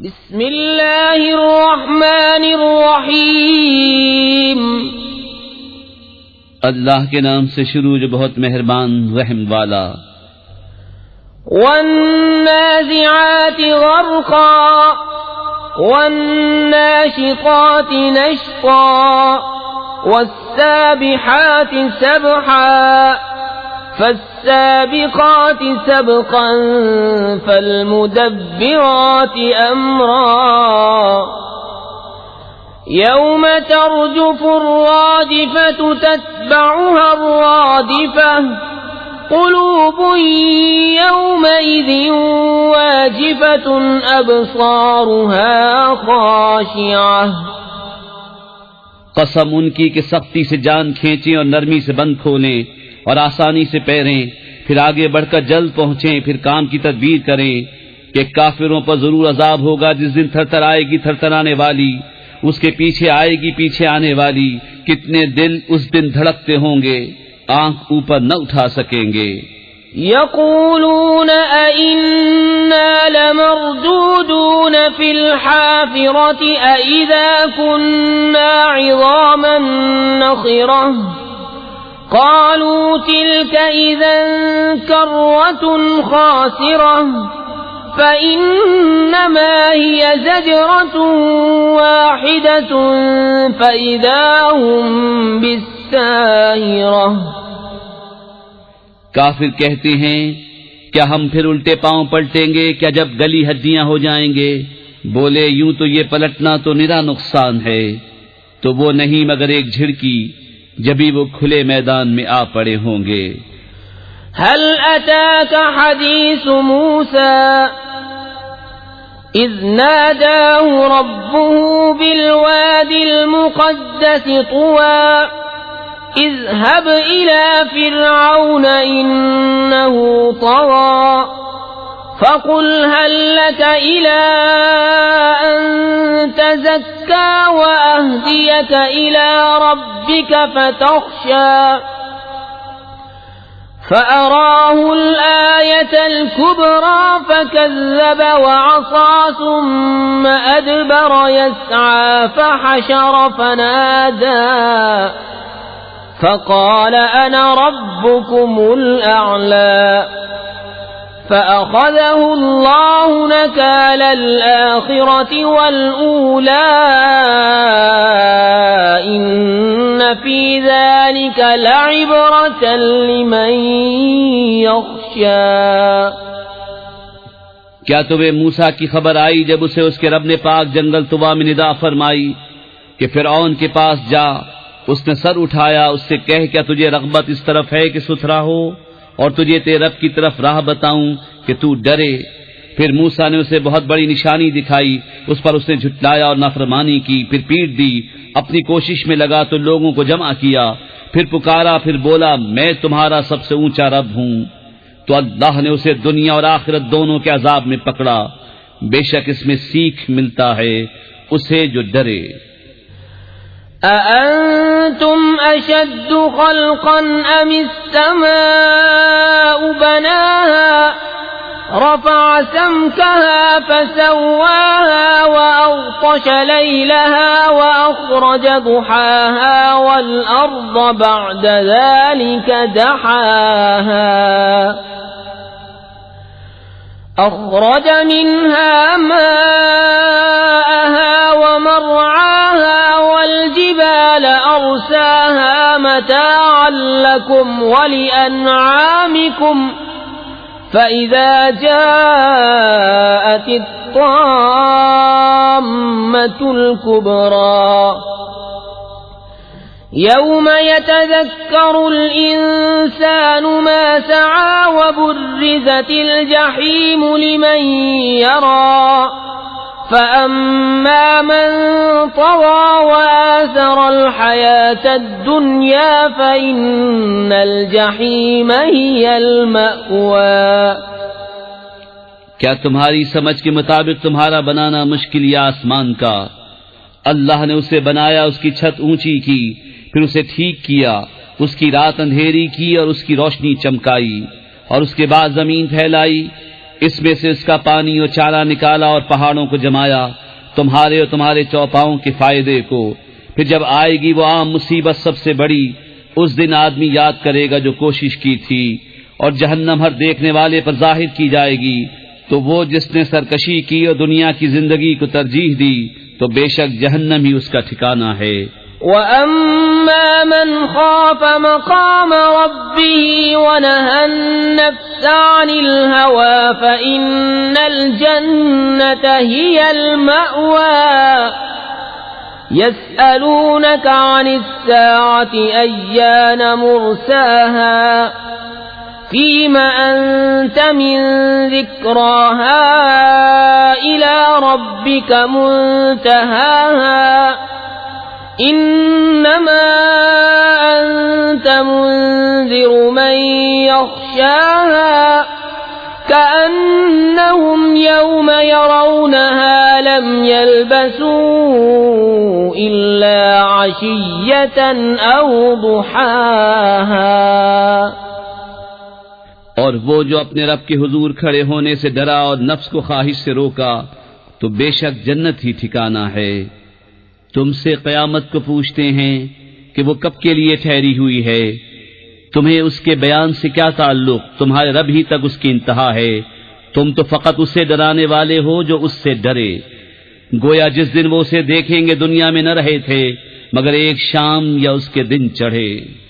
بسم اللہ الرحمن الرحیم، اللہ کے نام سے شروع جو بہت مہربان رحم والا۔ والنازعات غرقا والناشطات نشطا والسابحات سبحا فالسابقات سبقا فالمدبرات امرا يوم ترجف الرادفة تتبعها الرادفة قلوب يومئذ واجفة أبصارها خاشعة۔ قسم ان کی کہ سختی سے جان کھینچیں اور نرمی سے بند کھولیں اور آسانی سے پیریں، پھر آگے بڑھ کر جلد پہنچیں، پھر کام کی تدبیر کریں کہ کافروں پر ضرور عذاب ہوگا جس دن تھر تھر آئے گی تھر تھر آنے والی، اس کے پیچھے آئے گی پیچھے آنے والی۔ کتنے دل اس دن دھڑکتے ہوں گے، آنکھ اوپر نہ اٹھا سکیں گے۔ یقولون أئنا لمردودون في الحافرة أئذا كنا عظاما نخرة قالوا تلك إذا كرة خاسرة فإنما هي زجرة واحدة فإذا هم بالساهرة۔ کافر کہتے ہیں کیا ہم پھر الٹے پاؤں پلٹیں گے کیا جب گلی ہڈیاں ہو جائیں گے؟ بولے یوں تو یہ پلٹنا تو نرا نقصان ہے، تو وہ نہیں مگر ایک جھڑکی جبھی وہ کھلے میدان میں آ پڑے ہوں گے۔ هل أتاك حديث موسى إذ ناداه ربه بالوادي المقدس طوى اذهب إلى فرعون إنه طغى فقل هل لك إلى أن تزكى وأهديك إلى ربك فتخشى فأراه الآية الكبرى فكذب وعصى ثم أدبر يسعى فحشر فنادى فقال أنا ربكم الأعلى فأخذه الله نكال الآخرة والأولى إن في ذلك لعبرة لمن يخشى۔ کیا تمہیں موسیٰ کی خبر آئی جب اسے اس کے رب نے پاک جنگل طوا میں ندا فرمائی کہ فرعون کے پاس جا؟ اس نے سر اٹھایا، اس سے کہہ کیا تجھے رغبت اس طرف ہے کہ ستھرا ہو اور تجھے تیرے رب کی طرف راہ بتاؤں کہ تو ڈرے؟ پھر موسیٰ نے اسے بہت بڑی نشانی دکھائی، اس پر اس نے جھٹلایا اور نافرمانی کی، پھر پیٹ دی، اپنی کوشش میں لگا تو لوگوں کو جمع کیا، پھر پکارا، پھر بولا میں تمہارا سب سے اونچا رب ہوں۔ تو اللہ نے اسے دنیا اور آخرت دونوں کے عذاب میں پکڑا، بے شک اس میں سیکھ ملتا ہے اسے جو ڈرے۔ أأنتم أشد خلقا أم السماء بناها رفع سمكها فسواها وأغطش ليلها وأخرج ضحاها والأرض بعد ذلك دحاها أخرج منها ماءها ومرعاها والجبال أرساها متاعا لكم ولأنعامكم فإذا جاءت الطامة الكبرى يوم يتذكر الإنسان ما سعى وبرزت الجحيم لمن يرى فأما من طغى وآثر الحياة الدنيا فإن الجحيم هي المأوى۔ کیا تمہاری سمجھ کے مطابق تمہارا بنانا مشکل یا آسمان کا؟ اللہ نے اسے بنایا، اس کی چھت اونچی کی، پھر اسے ٹھیک کیا، اس کی رات اندھیری کی اور اس کی روشنی چمکائی، اور اس کے بعد زمین پھیلائی۔ اس میں سے اس کا پانی اور چارہ نکالا اور پہاڑوں کو جمایا تمہارے اور تمہارے چوپاؤں کے فائدے کو. پھر جب آئے گی وہ عام مصیبت سب سے بڑی، اس دن آدمی یاد کرے گا جو کوشش کی تھی، اور جہنم ہر دیکھنے والے پر ظاہر کی جائے گی. تو وہ جس نے سرکشی کی اور دنیا کی زندگی کو ترجیح دی تو بے شک جہنم ہی اس کا ٹھکانہ ہے. وَأَمَّا مَنْ خَافَ مَقَامَ رَبِّهِ وَنَهَى النَّفْسَ عَنِ الْهَوَى فَإِنَّ الْجَنَّةَ هِيَ الْمَأْوَى. يَسْأَلُونَكَ عَنِ السَّاعَةِ أَيَّانَ مُرْسَاهَا فِيمَ أَنْتَ مِنْ ذِكْرَاهَا إِلَى رَبِّكَ مُنْتَهَاهَا إِنَّمَا أَنْتَ مُنْذِرُ مَنْ يَخْشَاهَا كَأَنَّهُمْ يَوْمَ يَرَوْنَهَا لَمْ يَلْبَثُوا إِلَّا عَشِيَّةً أَوْ ضُحَاهَا. اور وہ جو اپنے رب کے حضور کھڑے ہونے سے ڈرا اور نفس کو خواہش سے روکا تو بے شک جنت ہی ٹھکانہ ہے. تم سے قیامت کو پوچھتے ہیں کہ وہ کب کے لیے ٹھہری ہوئی ہے. تمہیں اس کے بیان سے کیا تعلق؟ تمہارے رب ہی تک اس کی انتہا ہے. تم تو فقط اسے ڈرانے والے ہو جو اس سے ڈرے. گویا جس دن وہ اسے دیکھیں گے دنیا میں نہ رہے تھے مگر ایک شام یا اس کے دن چڑھے.